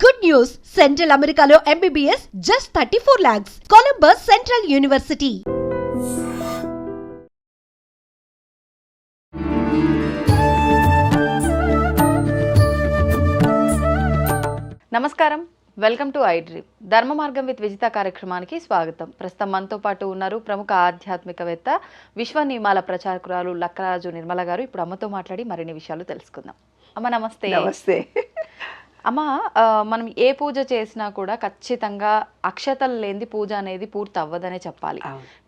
Good news! Central Americano MBBS just 34 lakhs. Columbus Central University. నమస్కారం, welcome to I dream. ధర్మ మార్గం with Vijitha కార్యక్రమానికి స్వాగతం. ప్రస్తుతం మనతో పాటు ఉన్నారు ప్రముఖ ఆధ్యాత్మికవేత్త, విశ్వ నియమాల ప్రచారకురాలు లక్కరాజు నిర్మల గారు. ఇప్పుడు అమ్మతో మాట్లాడి మరిన్ని విషయాలు తెలుసుకుందాం. అమ్మ నమస్తే. నమస్తే అమ్మ, మనం ఏ పూజ చేసినా కూడా ఖచ్చితంగా అక్షతలు లేనిది పూజ అనేది పూర్తి అవ్వదనే చెప్పాలి.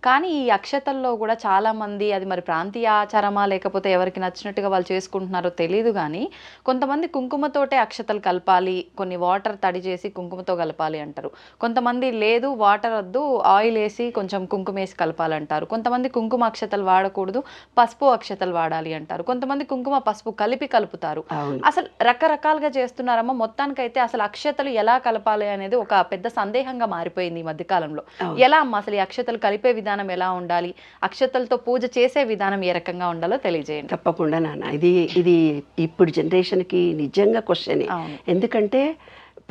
కానీ ఈ అక్షతల్లో కూడా చాలా మంది, అది మరి ప్రాంతీయ ఆచారమా లేకపోతే ఎవరికి నచ్చినట్టుగా వాళ్ళు చేసుకుంటున్నారో తెలియదు, కానీ కొంతమంది కుంకుమతోటే అక్షతలు కలపాలి, కొన్ని వాటర్ తడి చేసి కుంకుమతో కలపాలి అంటారు. కొంతమంది లేదు, వాటర్ వద్దు, ఆయిల్ వేసి కొంచెం కుంకుమ వేసి కలపాలంటారు. కొంతమంది కుంకుమ అక్షతలు వాడకూడదు, పసుపు అక్షతలు వాడాలి అంటారు. కొంతమంది కుంకుమ పసుపు కలిపి కలుపుతారు. అసలు రకరకాలుగా చేస్తున్నారమ్మా. మొత్తానికైతే అసలు అక్షతలు ఎలా కలపాలి అనేది ఒక పెద్ద సందేహంగా మారిపోయింది ఈ మధ్యకాలంలో. ఎలా అమ్మా అసలు ఈ అక్షతలు కలిపే విధానం ఎలా ఉండాలి, అక్షతలతో పూజ చేసే విధానం ఏ రకంగా ఉండాలో తెలియజేయండి. తప్పకుండా నాన్న, ఇది ఇప్పుడు జనరేషన్కి నిజంగా క్వశ్చన్. ఎందుకంటే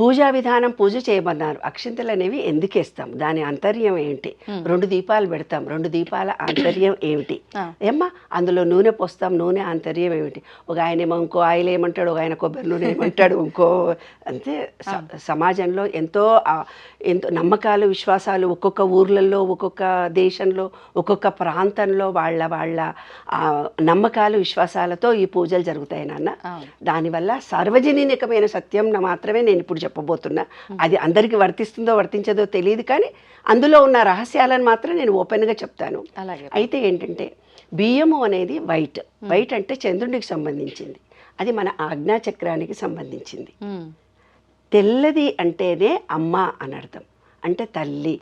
పూజా విధానం, పూజ చేయమన్నారు, అక్షింతలు అనేవి ఎందుకు వేస్తాం, దాని ఆంతర్యం ఏంటి? 2 దీపాలు పెడతాం, 2 దీపాల ఆంతర్యం ఏమిటి? ఏమ్మా అందులో నూనె పోస్తాం, నూనె ఆంతర్యం ఏమిటి? ఒక ఆయన ఏమో ఇంకో ఆయిల్ ఏమంటాడు, ఒక ఆయన కొబ్బరి నూనె ఏమంటాడు, ఇంకో అంతే. సమాజంలో ఎంతో నమ్మకాలు, విశ్వాసాలు ఒక్కొక్క ఊర్లలో, ఒక్కొక్క దేశంలో, ఒక్కొక్క ప్రాంతంలో వాళ్ళ నమ్మకాలు, విశ్వాసాలతో ఈ పూజలు జరుగుతాయి నాన్న. దానివల్ల సార్వజనీనికమైన సత్యం మాత్రమే నేను ఇప్పుడు చెప్పబోతున్నా. అది అందరికీ వర్తిస్తుందో వర్తించదో తెలియదు, కానీ అందులో ఉన్న రహస్యాలను మాత్రం నేను ఓపెన్గా చెప్తాను. అయితే ఏంటంటే, బియ్యము అనేది వైట్ అంటే చంద్రుడికి సంబంధించింది, అది మన ఆజ్ఞాచక్రానికి సంబంధించింది. తెల్లది అంటేనే అమ్మ అని అర్థం, అంటే తల్లి,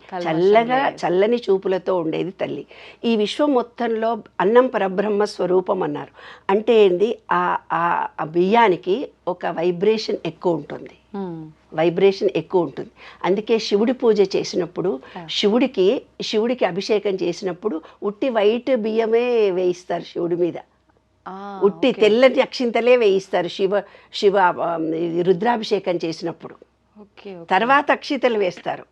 చల్లని చూపులతో ఉండేది తల్లి. ఈ విశ్వం మొత్తంలో అన్నం పరబ్రహ్మ స్వరూపం అన్నారు. అంటే ఏంది, ఆ బియ్యానికి ఒక వైబ్రేషన్ ఎక్కువ ఉంటుంది, అందుకే శివుడి పూజ చేసినప్పుడు, శివుడికి అభిషేకం చేసినప్పుడు ఉట్టి వైట్ బియ్యమే వేయిస్తారు శివుడి మీద, ఉట్టి తెల్లటి అక్షింతలే వేయిస్తారు శివ రుద్రాభిషేకం చేసినప్పుడు. తర్వాత అక్షితలు వేస్తారు.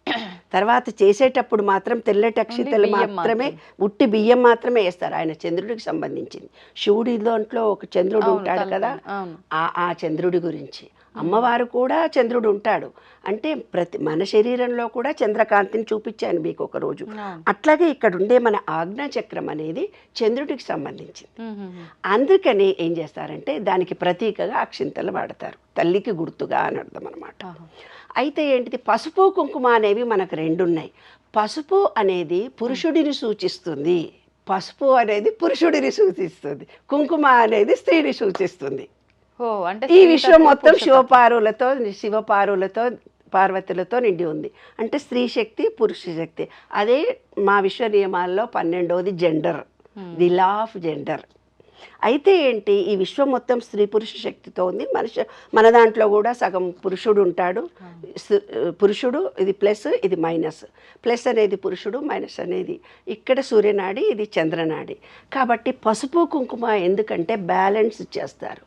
తర్వాత చేసేటప్పుడు మాత్రం తెల్లటి అక్షితలు మాత్రమే, ఉట్టి బియ్యం మాత్రమే వేస్తారు. ఆయన చంద్రుడికి సంబంధించింది. శివుడి దాంట్లో ఒక చంద్రుడు ఉంటాడు కదా, ఆ చంద్రుడి గురించి. అమ్మవారు కూడా చంద్రుడు ఉంటాడు, అంటే మన శరీరంలో కూడా చంద్రకాంతిని చూపించాను మీకు ఒక రోజు. అట్లాగే ఇక్కడ ఉండే మన ఆజ్ఞాచక్రం అనేది చంద్రుడికి సంబంధించింది. అందుకని ఏం చేస్తారంటే దానికి ప్రతీకగా అక్షింతలు వాడతారు, తల్లికి గుర్తుగా అని అర్థం అనమాట. అయితే ఏంటిది, పసుపు కుంకుమ అనేవి మనకు 2 ఉన్నాయి. పసుపు అనేది పురుషుడిని సూచిస్తుంది, కుంకుమ అనేది స్త్రీని సూచిస్తుంది. ఈ విశ్వం మొత్తం శివపార్వతులతో పార్వతులతో నిండి ఉంది. అంటే స్త్రీ శక్తి, పురుష శక్తి. అదే మా విశ్వ నియమాల్లో 12వది gender, the law of gender. అయితే ఏంటి, ఈ విశ్వం మొత్తం స్త్రీ పురుష శక్తితో ఉంది. మన దాంట్లో కూడా సగం పురుషుడు ఉంటాడు. పురుషుడు ఇది ప్లస్, ఇది మైనస్. ప్లస్ అనేది పురుషుడు, మైనస్ అనేది ఇక్కడ సూర్యనాడి, ఇది చంద్రనాడి. కాబట్టి పసుపు కుంకుమ ఎందుకంటే బ్యాలెన్స్ చేస్తారు.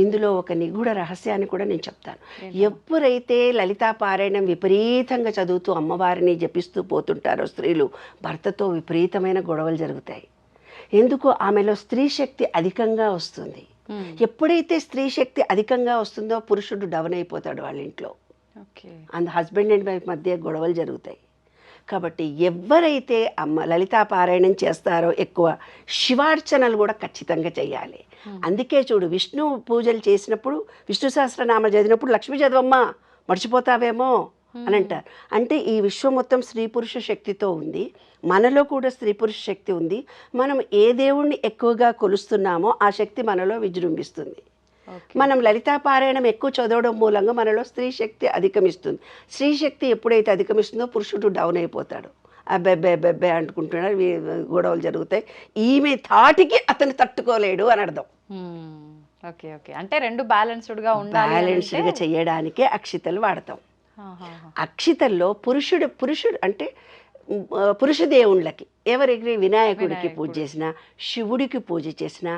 ఇందులో ఒక నిగూఢ రహస్యాన్ని కూడా నేను చెప్తాను. ఎప్పుడైతే లలితా పారాయణం విపరీతంగా చదువుతూ అమ్మవారిని జపిస్తూ పోతుంటారో స్త్రీలు, భర్తతో విపరీతమైన గొడవలు జరుగుతాయి. ఎందుకు, ఆమెలో స్త్రీ శక్తి అధికంగా వస్తుంది. ఎప్పుడైతే స్త్రీ శక్తి అధికంగా వస్తుందో పురుషుడు డౌన్ అయిపోతాడు వాళ్ళ ఇంట్లో. హస్బెండ్ అండ్ వైఫ్ మధ్య గొడవలు జరుగుతాయి. కాబట్టి ఎవరైతే లలితా పారాయణం చేస్తారో ఎక్కువ శివార్చనలు కూడా ఖచ్చితంగా చేయాలి. అందుకే చూడు, విష్ణు పూజలు చేసినప్పుడు, విష్ణు సహస్రనామ చదివినప్పుడు లక్ష్మీ చదవమ్మా మర్చిపోతావేమో అని అంటారు. అంటే ఈ విశ్వం మొత్తం స్త్రీ పురుష శక్తితో ఉంది, మనలో కూడా స్త్రీ పురుష శక్తి ఉంది. మనం ఏ దేవుణ్ణి ఎక్కువగా కొలుస్తున్నామో ఆ శక్తి మనలో విజృంభిస్తుంది. మనం లలితా పారాయణం ఎక్కువ చదవడం మూలంగా మనలో స్త్రీ శక్తి అధిగమిస్తుంది. స్త్రీ శక్తి ఎప్పుడైతే అధిగమిస్తుందో పురుషుడు డౌన్ అయిపోతాడు, అబ్బెబ్బెబ్బెబ్బే అంటుకుంటున్నాడు, గొడవలు జరుగుతాయి. ఈమె తాటికి అతను తట్టుకోలేడు అని అర్థం. అంటే 2 బ్యాలెన్స్డ్గా చేయడానికే అక్షితలు వాడతాం. అక్షితల్లో పురుషుడు అంటే పురుష దేవుళ్ళకి, ఎవరికి వినాయకుడికి పూజ చేసినా, శివుడికి పూజ చేసినా,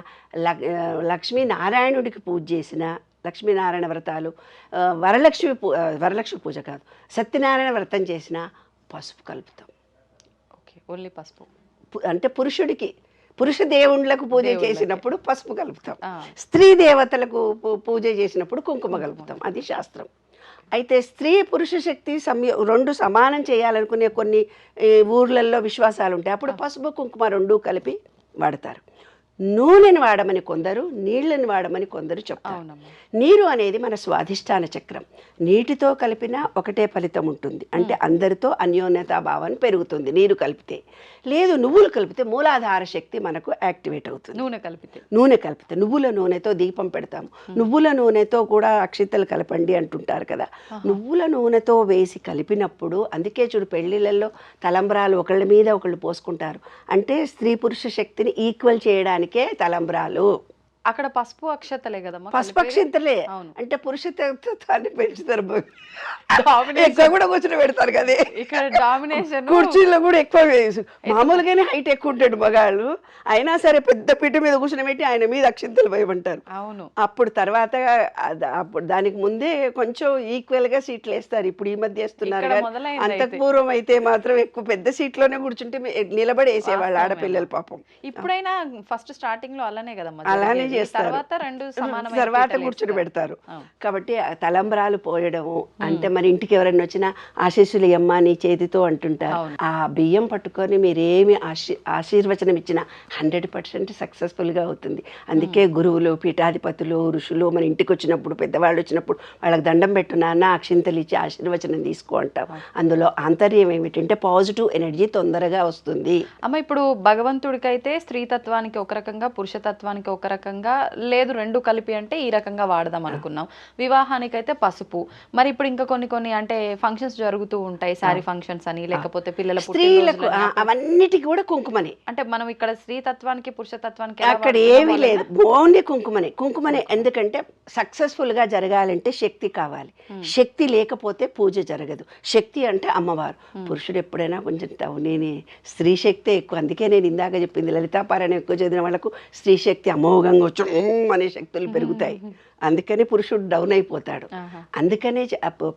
లక్ష్మీనారాయణుడికి పూజ చేసినా, లక్ష్మీనారాయణ వ్రతాలు, వరలక్ష్మి పూజ కాదు, సత్యనారాయణ వ్రతం చేసిన పసుపు కలుపుతాం. ఓకే, ఓన్లీ పసుపు. అంటే పురుష దేవుళ్ళకు పూజ చేసినప్పుడు పసుపు కలుపుతాం, స్త్రీ దేవతలకు పూజ చేసినప్పుడు కుంకుమ కలుపుతాం. అది శాస్త్రం. అయితే స్త్రీ పురుష శక్తి రెండు సమానం చేయాలనుకునే కొన్ని ఊర్లలో విశ్వాసాలు ఉంటాయి. అప్పుడు పసుపు కుంకుమ రెండు కలిపి వాడతారు. నూనెని వాడమని కొందరు, నీళ్ళని వాడమని కొందరు చెప్తారు. నీరు అనేది మన స్వాధిష్టాన చక్రం. నీటితో కలిపినా ఒకటే ఫలితం ఉంటుంది. అంటే అందరితో అన్యోన్యతాభావాన్ని పెరుగుతుంది నీరు కలిపితే. లేదు, నువ్వులు కలిపితే మూలాధార శక్తి మనకు యాక్టివేట్ అవుతుంది. నూనె కలిపితే నువ్వుల నూనెతో దీపం పెడతాము. నువ్వుల నూనెతో కూడా అక్షింతలు కలపండి అంటుంటారు కదా. నువ్వుల నూనెతో వేసి కలిపినప్పుడు, అందుకే చూడు పెళ్లిళ్ళల్లో తలంబ్రాలు ఒకళ్ళ మీద ఒకళ్ళు పోసుకుంటారు. అంటే స్త్రీ పురుష శక్తిని ఈక్వల్ చేయడానికే తలంబ్రాలు. అక్కడ పసుపు అక్షతలే కదమ్మా, పసుపు అక్షింతలే. అంటే పురుష తత్వాన్ని పెంచుతారు. ఎక్కువ కూడా కూర్చుని పెడతారు కదా, ఇక్కడ డామినేషన్. కుర్చీలో కూడా ఎక్కువ మామూలుగానే హైట్ ఎక్కువ ఉంటాడు మగాళ్ళు, అయినా సరే పెద్ద పీట మీద కూర్చుని పెట్టి ఆయన మీద అక్షింతలు వేయమంటారు. అవును. అప్పుడు తర్వాత అప్పుడు దానికి ముందే కొంచెం ఈక్వల్ గా సీట్లు వేస్తారు. ఇప్పుడు ఈ మధ్య వేస్తున్నారు. అంతకు పూర్వం అయితే మాత్రం ఎక్కువ పెద్ద సీట్లోనే కూర్చుంటే నిలబడి వేసేవాళ్ళు ఆడపిల్లలు పాపం. ఇప్పుడైనా ఫస్ట్ స్టార్టింగ్ లో అలానే కదమ్మా, అలానే చేస్తారు. తర్వాత కూర్చుని పెడతారు. కాబట్టి తలంబ్రాలు పోయడము అంటే మరి ఇంటికి ఎవరైనా వచ్చినా ఆశీస్సులు అమ్మ నీ చేతితో అంటుంటారు. ఆ బియ్యం పట్టుకొని మీరేమి ఆశీర్వచనం ఇచ్చినా 100% సక్సెస్ఫుల్ గా అవుతుంది. అందుకే గురువులు, పీఠాధిపతులు, ఋషులు మన ఇంటికి వచ్చినప్పుడు, పెద్దవాళ్ళు వచ్చినప్పుడు వాళ్ళకి దండం పెట్టు నాన్న, అక్షింతలు ఇచ్చి ఆశీర్వచనం తీసుకో అంటాం. అందులో ఆంతర్యం ఏమిటంటే పాజిటివ్ ఎనర్జీ తొందరగా వస్తుంది. అమ్మ ఇప్పుడు భగవంతుడికైతే స్త్రీతత్వానికి ఒక రకంగా, పురుషతత్వానికి ఒక రకంగా, లేదు రెండు కలిపి అంటే ఈ రకంగా వాడదాం అనుకున్నాం. వివాహానికైతే పసుపు. మరి ఇప్పుడు ఇంకా కొన్ని అంటే ఫంక్షన్స్ జరుగుతూ ఉంటాయి, శారీ ఫంక్షన్స్ అని, లేకపోతే పిల్లల స్త్రీలకు అవన్నిటికీ కూడా కుంకుమనే. అంటే మనం ఇక్కడ స్త్రీతత్వానికి పురుషతత్వానికి అక్కడ ఏమీ లేదు, ఓన్లీ కుంకుమనే. ఎందుకంటే సక్సెస్ఫుల్ గా జరగాలంటే శక్తి కావాలి. శక్తి లేకపోతే పూజ జరగదు. శక్తి అంటే అమ్మవారు. పురుషుడు ఎప్పుడైనా కొంచెం నేను స్త్రీ శక్తే ఎక్కువ. అందుకే నేను ఇందాక చెప్పింది, లలితాపారాయణం ఎక్కువ చదివిన వాళ్ళకు స్త్రీ శక్తి అమోఘంగా వచ్చి అనే శక్తులు పెరుగుతాయి. అందుకని పురుషుడు డౌన్ అయిపోతాడు. అందుకనే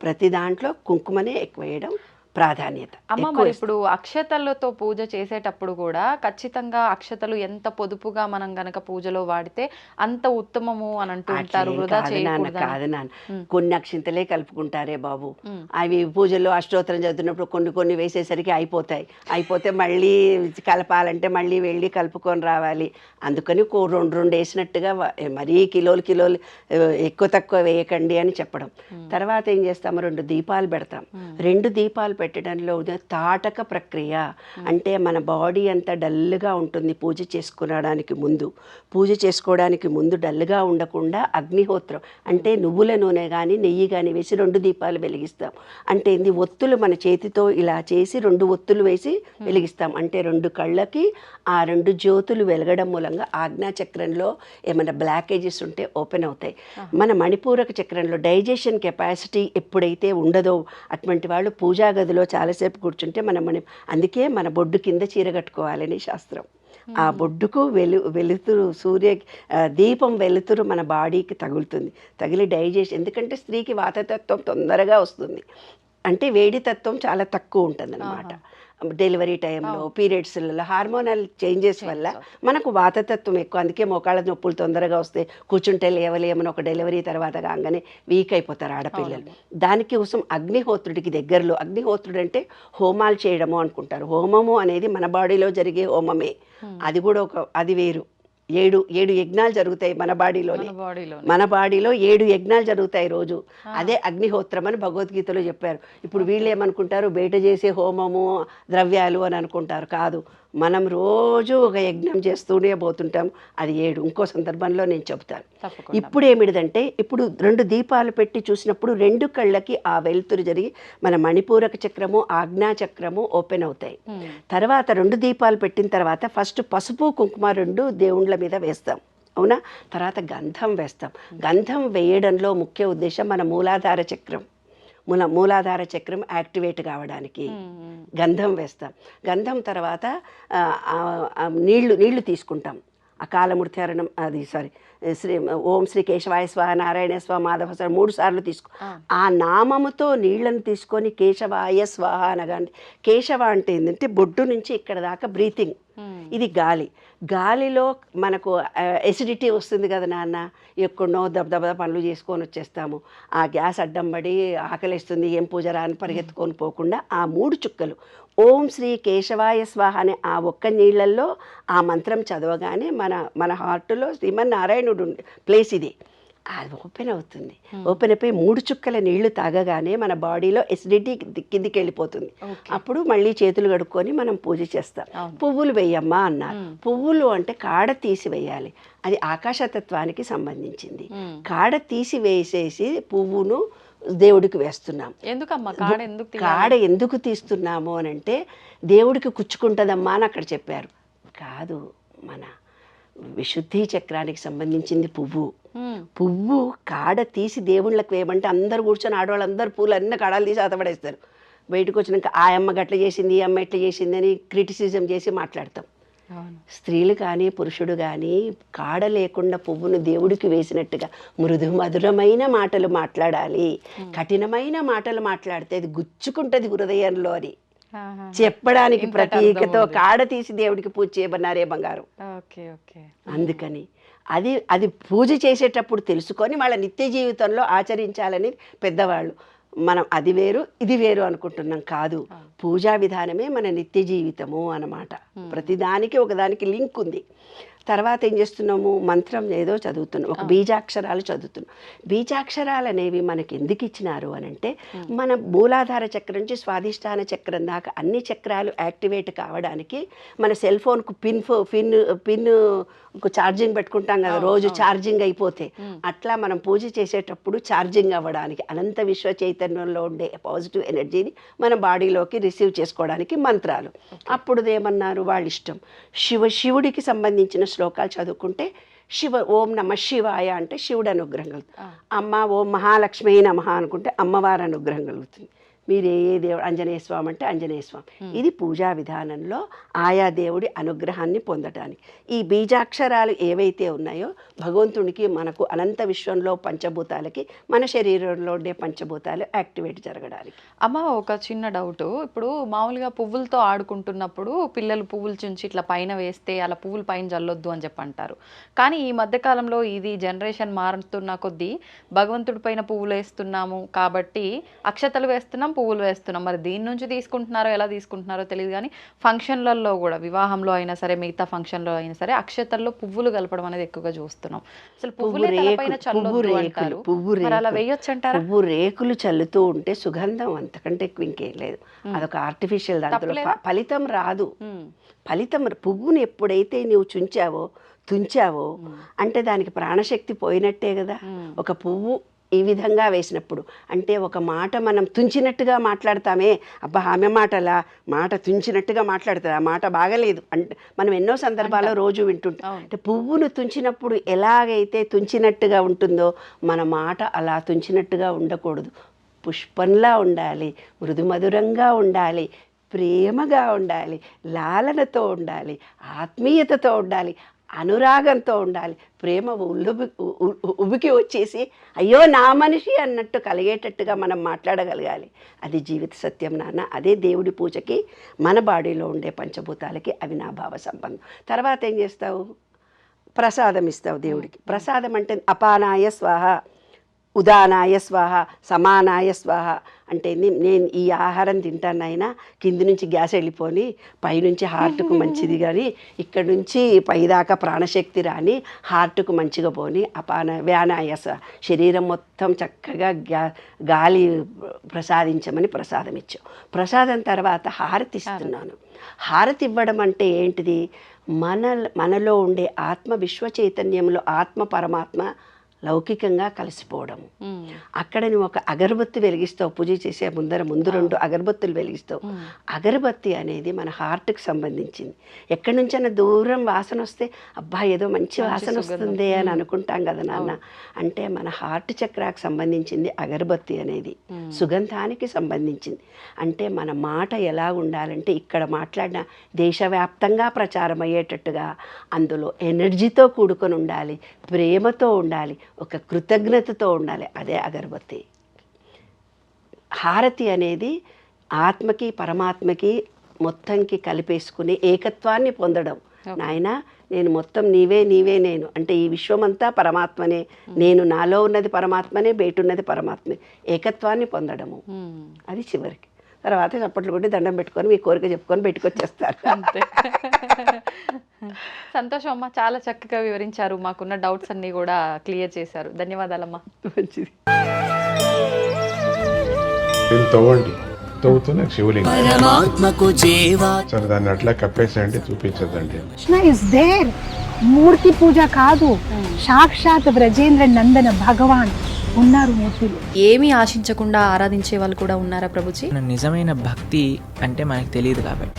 ప్రతి దాంట్లో కుంకుమనే ఎక్కువ వేయడం ప్రాధాన్యత. అమ్మ మరి ఇప్పుడు అక్షతలతో పూజ చేసేటప్పుడు కూడా ఖచ్చితంగా అక్షతలు ఎంత పొదుపుగా మనం గనక పూజలో వాడితే అంత ఉత్తమము అని అంటూ ఉంటారు. కాదు నాన్న, కొన్ని అక్షింతలే కలుపుకుంటారే బాబు. అవి పూజల్లో అష్టోత్తరం చదువుతున్నప్పుడు కొన్ని వేసేసరికి అయిపోతే మళ్ళీ కలపాలంటే మళ్ళీ వెళ్ళి కలుపుకొని రావాలి. అందుకని రెండు వేసినట్టుగా మరీ కిలోలు ఎక్కువ తక్కువ వేయకండి అని చెప్పడం. తర్వాత ఏం చేస్తాము, 2 దీపాలు పెడతాం. 2 దీపాలు పెట్టడంలో తాటక ప్రక్రియ. అంటే మన బాడీ అంతా డల్గా ఉంటుంది పూజ చేసుకోవడానికి ముందు డల్గా ఉండకుండా అగ్నిహోత్రం అంటే నువ్వుల నూనె కానీ నెయ్యి కానీ వేసి 2 దీపాలు వెలిగిస్తాం. అంటే ఇది ఒత్తులు మన చేతితో ఇలా చేసి 2 ఒత్తులు వేసి వెలిగిస్తాం. అంటే 2 కళ్ళకి ఆ 2 జ్యోతులు వెలగడం మూలంగా ఆజ్ఞాచక్రంలో ఏమైనా బ్లాకేజెస్ ఉంటే ఓపెన్ అవుతాయి. మన మణిపూరక చక్రంలో డైజెషన్ కెపాసిటీ ఎప్పుడైతే ఉండదో అటువంటి వాళ్ళు పూజా గదిలో చాలాసేపు కూర్చుంటే అందుకే మన బొడ్డు కింద చీర కట్టుకోవాలని శాస్త్రం. ఆ బొడ్డుకు వెలుతురు దీపం వెలుతురు మన బాడీకి తగిలి డైజెషన్. ఎందుకంటే స్త్రీకి వాతతత్వం తొందరగా వస్తుంది, అంటే వేడి తత్వం చాలా తక్కువ ఉంటుంది అన్నమాట. డెలివరీ టైంలో, పీరియడ్స్లలో హార్మోనల్ చేంజెస్ వల్ల మనకు వాతతత్వం ఎక్కువ. అందుకే మోకాళ్ళ నొప్పులు తొందరగా వస్తే, కూర్చుంటే లేవలేమని ఒక డెలివరీ తర్వాత కాగానే వీక్ అయిపోతారు ఆడపిల్లలు. దానికోసం అగ్నిహోత్రుడికి దగ్గరలో, అగ్నిహోత్రుడు అంటే హోమాలు చేయడము అనుకుంటారు. హోమము అనేది మన బాడీలో జరిగే హోమమే. అది కూడా అది వేరు. 7 యజ్ఞాలు జరుగుతాయి మన బాడీలో 7 యజ్ఞాలు జరుగుతాయి రోజు. అదే అగ్నిహోత్రం అని భగవద్గీతలో చెప్పారు. ఇప్పుడు వీళ్ళు ఏమనుకుంటారు, బయట చేసే హోమము ద్రవ్యాలు అని అనుకుంటారు. కాదు, మనం రోజు ఒక యజ్ఞం చేస్తూనే పోతుంటాం. అది 7. ఇంకో సందర్భంలో నేను చెబుతాను. ఇప్పుడు ఏమిటిదంటే, ఇప్పుడు 2 దీపాలు పెట్టి చూసినప్పుడు 2 కళ్ళకి ఆ వెలుతురు జరిగి మన మణిపూరక చక్రము, ఆజ్ఞా చక్రము ఓపెన్ అవుతాయి. తర్వాత 2 దీపాలు పెట్టిన తర్వాత ఫస్ట్ పసుపు కుంకుమ 2 దేవుళ్ళ మీద వేస్తాం, అవునా? తర్వాత గంధం వేస్తాం. గంధం వేయడంలో ముఖ్య ఉద్దేశం మన మూలాధార చక్రం యాక్టివేట్ కావడానికి గంధం వేస్తాం. గంధం తర్వాత నీళ్లు తీసుకుంటాం. అకాలమూర్తి హరణం అది సారీ శ్రీ ఓం శ్రీ కేశవాయ స్వాహ నారాయణ స్వాహ మాధవ స్వాహ 3 సార్లు తీసుకో. ఆ నామముతో నీళ్లను తీసుకొని కేశవాయ స్వాహ అనగానే, కేశవ అంటే ఏంటంటే బొడ్డు నుంచి ఇక్కడ దాకా బ్రీతింగ్, ఇది గాలి. గాలిలో మనకు ఎసిడిటీ వస్తుంది కదా నాన్న, ఎక్కడో దబదబ పనులు చేసుకొని వచ్చేస్తాము, ఆ గ్యాస్ అడ్డం పడి ఆకలిస్తుంది ఏం పూజరా అని పరిగెత్తుకొని పోకుండా ఆ 3 చుక్కలు ఓం శ్రీ కేశవాయ స్వాహ అనే ఆ ఒక్క నీళ్ళల్లో ఆ మంత్రం చదవగానే మన హార్ట్లో శ్రీమన్నారాయణుడు ప్లేస్ ఇది, అది ఓపెన్ అవుతుంది. ఓపెన్ అయిపోయి 3 చుక్కల నీళ్లు తాగగానే మన బాడీలో ఎసిడిటీ కిందికి వెళ్ళిపోతుంది. అప్పుడు మళ్ళీ చేతులు కడుక్కొని మనం పూజ చేస్తాం. పువ్వులు వేయమ్మా అన్నారు. పువ్వులు అంటే కాడ తీసి వేయాలి, అది ఆకాశతత్వానికి సంబంధించింది. కాడ తీసి వేసేసి పువ్వును దేవుడికి వేస్తున్నాం. ఎందుకమ్మా కాడ ఎందుకు తీస్తున్నాము అని అంటే దేవుడికి కుచ్చుకుంటుందమ్మా అని అక్కడ చెప్పారు. కాదు, మన విశుద్ధి చక్రానికి సంబంధించింది పువ్వు కాడ తీసి దేవుళ్ళకి వేయమంటే అందరు కూర్చొని ఆడవాళ్ళందరూ పూలు అన్ని కాడాలు తీసి అతపడేస్తారు. బయటకు వచ్చినాక ఆ అమ్మ గట్ల చేసింది, ఈ అమ్మ ఎట్లా చేసింది అని క్రిటిసిజం చేసి మాట్లాడతాం. స్త్రీలు కానీ పురుషుడు కానీ కాడ లేకుండా పువ్వును దేవుడికి వేసినట్టుగా మృదు మధురమైన మాటలు మాట్లాడాలి. కఠినమైన మాటలు మాట్లాడితే అది గుచ్చుకుంటుంది హృదయంలో అని చెప్పడానికి ప్రతీకతో కాడ తీసి దేవుడికి పూజ చేయమన్నారే బంగారం. అందుకని అది పూజ చేసేటప్పుడు తెలుసుకొని వాళ్ళ నిత్య జీవితంలో ఆచరించాలని పెద్దవాళ్ళు. మనం అది వేరు ఇది వేరు అనుకుంటున్నాం, కాదు. పూజా విధానమే మన నిత్య జీవితము అన్నమాట. ప్రతిదానికి ఒకదానికి లింక్ ఉంది. తర్వాత ఏం చేస్తున్నాము, మంత్రం ఏదో చదువుతున్నాం, ఒక బీజాక్షరాలు చదువుతున్నాం. బీజాక్షరాలు అనేవి మనకి ఎందుకు ఇచ్చినారు అని అంటే, మన మూలాధార చక్రం నుంచి స్వాధిష్టాన చక్రం దాకా అన్ని చక్రాలు యాక్టివేట్ కావడానికి. మన సెల్ ఫోన్కు పిన్ ఛార్జింగ్ పెట్టుకుంటాం కదా, రోజు ఛార్జింగ్ అయిపోతే అట్లా మనం పూజ చేసేటప్పుడు ఛార్జింగ్ అవ్వడానికి అనంత విశ్వ చైతన్యంలో ఉండే పాజిటివ్ ఎనర్జీని మన బాడీలోకి రిసీవ్ చేసుకోవడానికి మంత్రాలు. అప్పుడు ఏమన్నారు, వాళ్ళ ఇష్టం. శివుడికి సంబంధించిన శ్లోకాలు చదువుకుంటే ఓం నమ శివాయ అంటే శివుడు అనుగ్రహం కలుగుతుంది. అమ్మ ఓం మహాలక్ష్మి నమః అనుకుంటే అమ్మవారి అనుగ్రహం కలుగుతుంది. మీరు ఏ దేవుడు, ఆంజనేయ స్వామి అంటే ఆంజనేయ స్వామి. ఇది పూజా విధానంలో ఆయా దేవుడి అనుగ్రహాన్ని పొందటానికి. ఈ బీజాక్షరాలు ఏవైతే ఉన్నాయో భగవంతునికి మనకు అనంత విశ్వంలో పంచభూతాలకి మన శరీరంలో ఉండే పంచభూతాలు యాక్టివేట్ జరగడానికి. అమ్మ ఒక చిన్న డౌట్, ఇప్పుడు మామూలుగా పువ్వులతో ఆడుకుంటున్నప్పుడు పిల్లలు పువ్వులు చుంచి ఇట్లా పైన వేస్తే అలా పువ్వులు పైన జల్లొద్దు అని చెప్పి అంటారు. కానీ ఈ మధ్యకాలంలో ఇది జనరేషన్ మారుతున్న కొద్దీ భగవంతుడి పైన పువ్వులు వేస్తున్నాము కాబట్టి అక్షతలు వేస్తున్నాం, పువ్వులు వేస్తున్నాం. మరి దీని నుంచి తీసుకుంటున్నారో ఎలా తీసుకుంటున్నారో తెలియదు, కానీ ఫంక్షన్లలో కూడా వివాహంలో అయినా సరే మిగతా ఫంక్షన్లో అయినా సరే అక్షతల్లో పువ్వులు కలపడం అనేది ఎక్కువగా చూస్తున్నాం. అసలు పువ్వు రేకులు చల్లుతూ ఉంటే సుగంధం అంతకంటే ఎక్కువ ఇంకేం లేదు. అదొక ఆర్టిఫిషియల్, దాంట్లో ఫలితం రాదు. ఫలితం పువ్వుని ఎప్పుడైతే నువ్వు తుంచావో అంటే దానికి ప్రాణశక్తి పోయినట్టే కదా. ఒక పువ్వు ఈ విధంగా వేసినప్పుడు అంటే ఒక మాట మనం తుంచినట్టుగా మాట్లాడతామే, అబ్బా ఆమె మాట తుంచినట్టుగా మాట్లాడుతుంది, ఆ మాట బాగలేదు అంటే మనం ఎన్నో సందర్భాల్లో రోజు వింటుంటాం. అంటే పువ్వును తుంచినప్పుడు ఎలాగైతే తుంచినట్టుగా ఉంటుందో మన మాట అలా తుంచినట్టుగా ఉండకూడదు. పుష్పంలా ఉండాలి, మృదుమధురంగా ఉండాలి, ప్రేమగా ఉండాలి, లాలనతో ఉండాలి, ఆత్మీయతతో ఉండాలి, అనురాగంతో ఉండాలి. ప్రేమ ఉబికి వచ్చేసి అయ్యో నా మనిషి అన్నట్టు కలిగేటట్టుగా మనం మాట్లాడగలగాలి. అది జీవిత సత్యం నాన్న. అదే దేవుడి పూజకి మన బాడీలో ఉండే పంచభూతాలకి అవినాభావ సంబంధం. తర్వాత ఏం చేస్తావు, ప్రసాదం ఇస్తావు దేవుడికి. ప్రసాదం అంటే అపానాయ స్వాహ, ఉదానాయ స్వాహ, సమానాయ స్వాహ అంటే నేను ఈ ఆహారం తింటానైనా కింది నుంచి గ్యాస్ వెళ్ళిపోని, పైనుంచి హార్ట్కు మంచిది కానీ ఇక్కడి నుంచి పైదాకా ప్రాణశక్తి రాని, హార్ట్కు మంచిగా పోని. వ్యానాయ శరీరం మొత్తం చక్కగా గాలి ప్రసాదించమని ప్రసాదం ఇచ్చాం. ప్రసాదం తర్వాత హారతి ఇస్తున్నాను. హారతి ఇవ్వడం అంటే ఏంటిది, మనలో ఉండే ఆత్మ విశ్వ చైతన్యంలో ఆత్మ పరమాత్మ లౌకికంగా కలిసిపోవడము. అక్కడ నువ్వు ఒక అగరబత్తి వెలిగిస్తావు, పూజ చేసే ముందు 2 అగరబత్తులు వెలిగిస్తావు. అగరబత్తి అనేది మన హార్ట్కి సంబంధించింది. ఎక్కడి నుంచైనా దూరం వాసన వస్తే అబ్బా ఏదో మంచి వాసన వస్తుంది అని అనుకుంటాం కదా నాన్న. అంటే మన హార్ట్ చక్రాకు సంబంధించింది అగరబత్తి అనేది, సుగంధానికి సంబంధించింది. అంటే మన మాట ఎలా ఉండాలంటే ఇక్కడ మాట్లాడిన దేశవ్యాప్తంగా ప్రచారం అయ్యేటట్టుగా అందులో ఎనర్జీతో కూడుకొని ఉండాలి, ప్రేమతో ఉండాలి, ఒక కృతజ్ఞతతో ఉండాలి. అదే అగరబత్తి. హారతి అనేది ఆత్మకి పరమాత్మకి మొత్తంకి కలిపేసుకుని ఏకత్వాన్ని పొందడం. నాయన నేను మొత్తం నీవే నీవే నేను అంటే ఈ విశ్వమంతా పరమాత్మనే, నేను నాలో ఉన్నది పరమాత్మనే, బయట ఉన్నది పరమాత్మే, ఏకత్వాన్ని పొందడము. అది చివరికి తర్వాత చప్పట్లు కొట్టి దండం పెట్టుకొని మీ కోరిక చెప్పుకొని పెట్టుకొచ్చేస్తారు. అంతే. సంతోషం అమ్మా, చాలా చక్కగా వివరించారు, మాకున్న డౌట్స్ అన్ని కూడా క్లియర్ చేశారు. ధన్యవాదాలమ్మా. మంచిది. దీన్ని తవ్వండి, తవ్వుతూనే శివలింగం. పరమాత్మకు జీవా సరే దాన్ని అట్లా కప్పేసేయండి, చూపించదండి. Krishna is there. మూర్తి పూజ కాదు, సాక్షాత్ బ్రజేంద్ర నందన భగవాన్ ఉన్నారు మూర్తిలో. ఏమీ ఆశించకుండా ఆరాధించే వాళ్ళు కూడా ఉన్నారా ప్రభుజీ? నిజమైన భక్తి అంటే మనకు తెలియదు కాబట్టి